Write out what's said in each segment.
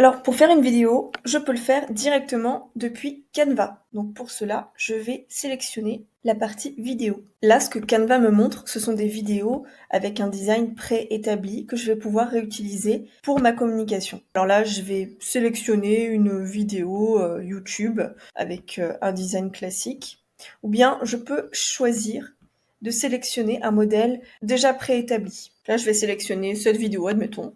Alors, pour faire une vidéo, je peux le faire directement depuis Canva. Donc pour cela, je vais sélectionner la partie vidéo. Là, ce que Canva me montre, ce sont des vidéos avec un design préétabli que je vais pouvoir réutiliser pour ma communication. Alors là, je vais sélectionner une vidéo YouTube avec un design classique. Ou bien, je peux choisir de sélectionner un modèle déjà préétabli. Là, je vais sélectionner cette vidéo, admettons.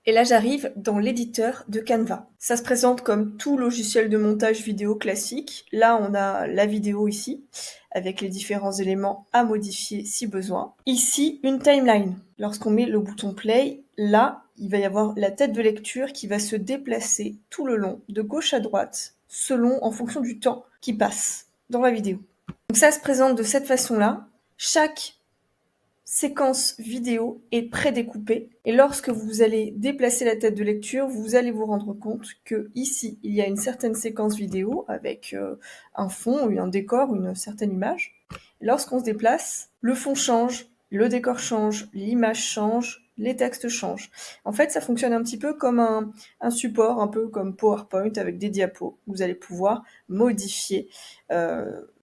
Et là, j'arrive dans l'éditeur de Canva. Ça se présente comme tout logiciel de montage vidéo classique. Là, on a la vidéo ici, avec les différents éléments à modifier si besoin. Ici, une timeline. Lorsqu'on met le bouton play, là, il va y avoir la tête de lecture qui va se déplacer tout le long, de gauche à droite, en fonction du temps qui passe dans la vidéo. Donc ça se présente de cette façon-là. Chaque séquence vidéo est prédécoupée et lorsque vous allez déplacer la tête de lecture, vous allez vous rendre compte que ici, il y a une certaine séquence vidéo avec un fond, un décor, une certaine image. Lorsqu'on se déplace, le fond change, le décor change, l'image change, les textes changent. En fait, ça fonctionne un petit peu comme un support, un peu comme PowerPoint avec des diapos. Vous allez pouvoir modifier.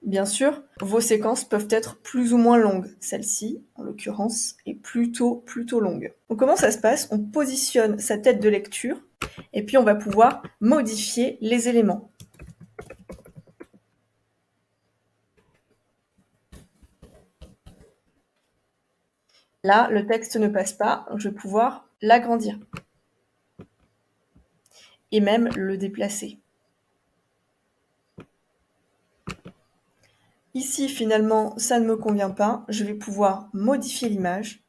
Bien sûr, vos séquences peuvent être plus ou moins longues. Celle-ci, en l'occurrence, est plutôt longue. Donc comment ça se passe? On positionne sa tête de lecture et puis on va pouvoir modifier les éléments. Là, le texte ne passe pas, je vais pouvoir l'agrandir et même le déplacer. Ici, finalement, ça ne me convient pas, je vais pouvoir modifier l'image.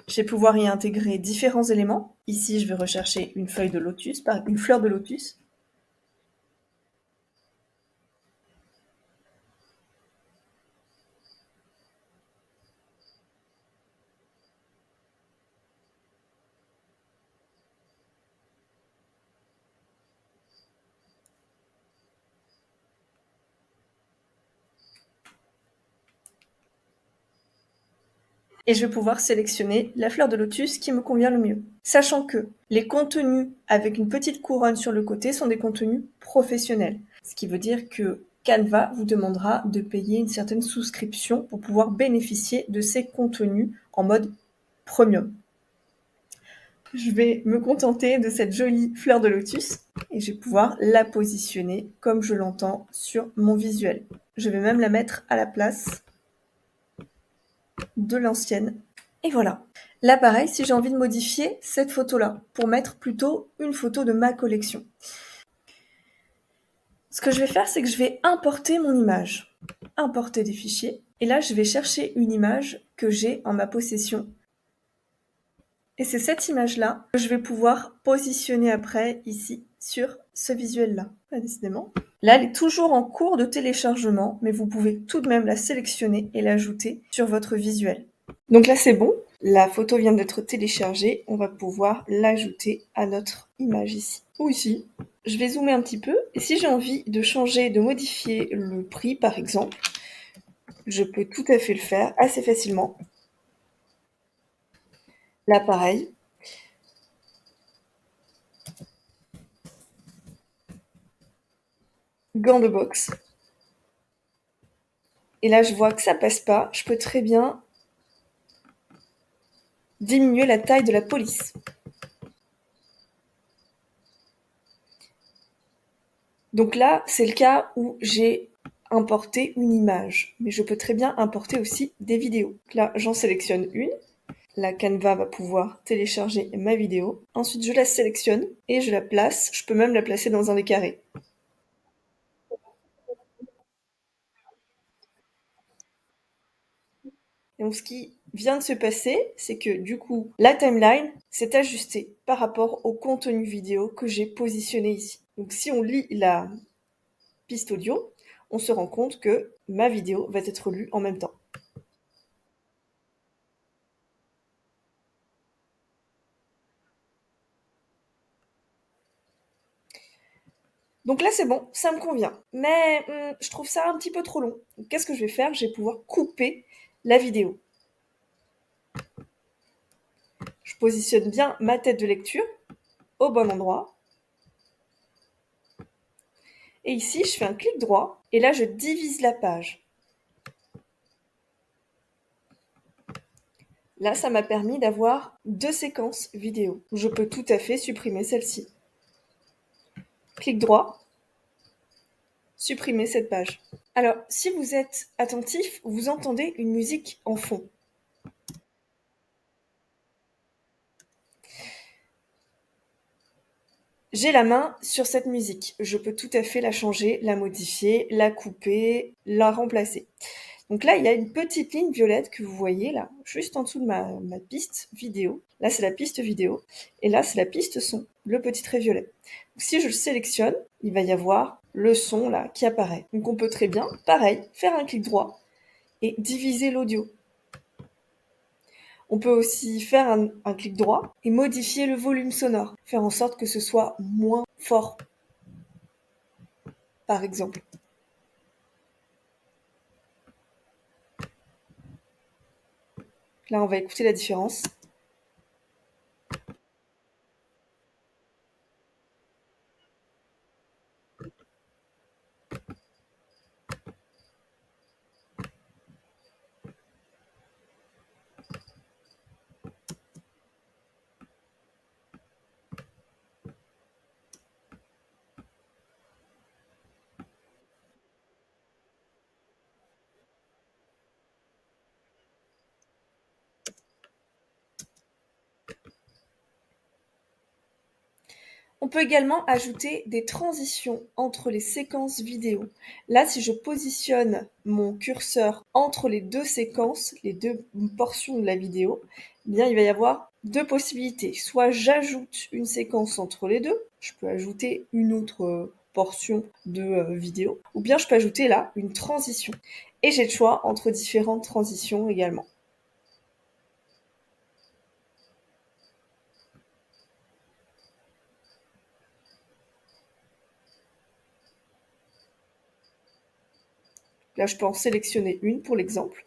Je vais pouvoir y intégrer différents éléments. Ici, je vais rechercher une fleur de lotus. Et je vais pouvoir sélectionner la fleur de lotus qui me convient le mieux. Sachant que les contenus avec une petite couronne sur le côté sont des contenus professionnels. Ce qui veut dire que Canva vous demandera de payer une certaine souscription pour pouvoir bénéficier de ces contenus en mode premium. Je vais me contenter de cette jolie fleur de lotus et je vais pouvoir la positionner comme je l'entends sur mon visuel. Je vais même la mettre à la place de l'ancienne. Et voilà. Là, pareil, si j'ai envie de modifier cette photo-là, pour mettre plutôt une photo de ma collection. Ce que je vais faire, c'est que je vais importer mon image. Importer des fichiers. Et là, je vais chercher une image que j'ai en ma possession. Et c'est cette image-là que je vais pouvoir positionner après, ici, sur ce visuel-là. Ah, décidément. Là, elle est toujours en cours de téléchargement, mais vous pouvez tout de même la sélectionner et l'ajouter sur votre visuel. Donc là, c'est bon. La photo vient d'être téléchargée. On va pouvoir l'ajouter à notre image ici. Ou ici. Je vais zoomer un petit peu. Et si j'ai envie de changer, de modifier le prix, par exemple, je peux tout à fait le faire assez facilement. Là, pareil. Gants de boxe. Et là, je vois que ça passe pas. Je peux très bien diminuer la taille de la police. Donc là, c'est le cas où j'ai importé une image. Mais je peux très bien importer aussi des vidéos. Là, j'en sélectionne une. La Canva va pouvoir télécharger ma vidéo. Ensuite, je la sélectionne et je la place. Je peux même la placer dans un des carrés. Et donc, ce qui vient de se passer, c'est que du coup, la timeline s'est ajustée par rapport au contenu vidéo que j'ai positionné ici. Donc, si on lit la piste audio, on se rend compte que ma vidéo va être lue en même temps. Donc là, c'est bon, ça me convient. Mais je trouve ça un petit peu trop long. Donc, qu'est-ce que je vais faire? Je vais pouvoir couper la vidéo. Je positionne bien ma tête de lecture au bon endroit. Et ici, je fais un clic droit et là, je divise la page. Là, ça m'a permis d'avoir 2 séquences vidéo. Je peux tout à fait supprimer celle-ci. Clic droit, supprimer cette page. Alors, si vous êtes attentif, vous entendez une musique en fond. J'ai la main sur cette musique. Je peux tout à fait la changer, la modifier, la couper, la remplacer. Donc là, il y a une petite ligne violette que vous voyez là, juste en dessous de ma piste vidéo. Là, c'est la piste vidéo. Et là, c'est la piste son, le petit trait violet. Donc, si je le sélectionne, il va y avoir le son là qui apparaît. Donc on peut très bien, pareil, faire un clic droit et diviser l'audio. On peut aussi faire un clic droit et modifier le volume sonore, faire en sorte que ce soit moins fort, par exemple. Là, on va écouter la différence. On peut également ajouter des transitions entre les séquences vidéo. Là, si je positionne mon curseur entre les 2 séquences, les 2 portions de la vidéo, eh bien, il va y avoir 2 possibilités. Soit j'ajoute une séquence entre les 2, je peux ajouter une autre portion de vidéo, ou bien je peux ajouter là une transition. Et j'ai le choix entre différentes transitions également. Là, je peux en sélectionner une pour l'exemple.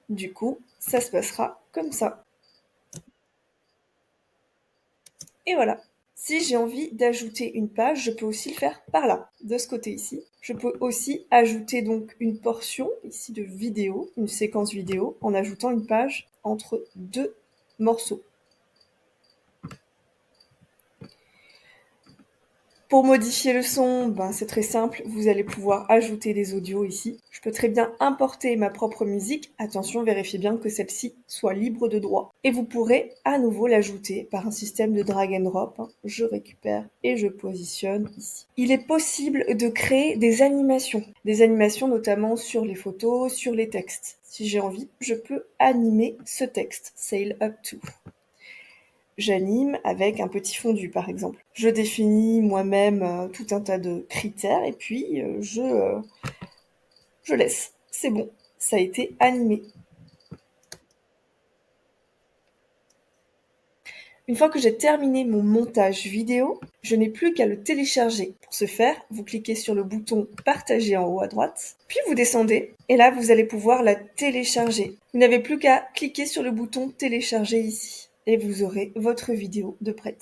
Du coup, ça se passera comme ça. Et voilà. Si j'ai envie d'ajouter une page, je peux aussi le faire par là, de ce côté ici. Je peux aussi ajouter donc une portion ici de vidéo, une séquence vidéo, en ajoutant une page entre 2 morceaux. Pour modifier le son, c'est très simple, vous allez pouvoir ajouter des audios ici. Je peux très bien importer ma propre musique, attention, vérifiez bien que celle-ci soit libre de droit. Et vous pourrez à nouveau l'ajouter par un système de drag and drop. Je récupère et je positionne ici. Il est possible de créer des animations notamment sur les photos, sur les textes. Si j'ai envie, je peux animer ce texte, Sail Up To. J'anime avec un petit fondu, par exemple. Je définis moi-même tout un tas de critères et puis je laisse. C'est bon, ça a été animé. Une fois que j'ai terminé mon montage vidéo, je n'ai plus qu'à le télécharger. Pour ce faire, vous cliquez sur le bouton partager en haut à droite, puis vous descendez et là vous allez pouvoir la télécharger. Vous n'avez plus qu'à cliquer sur le bouton télécharger ici et vous aurez votre vidéo de prête.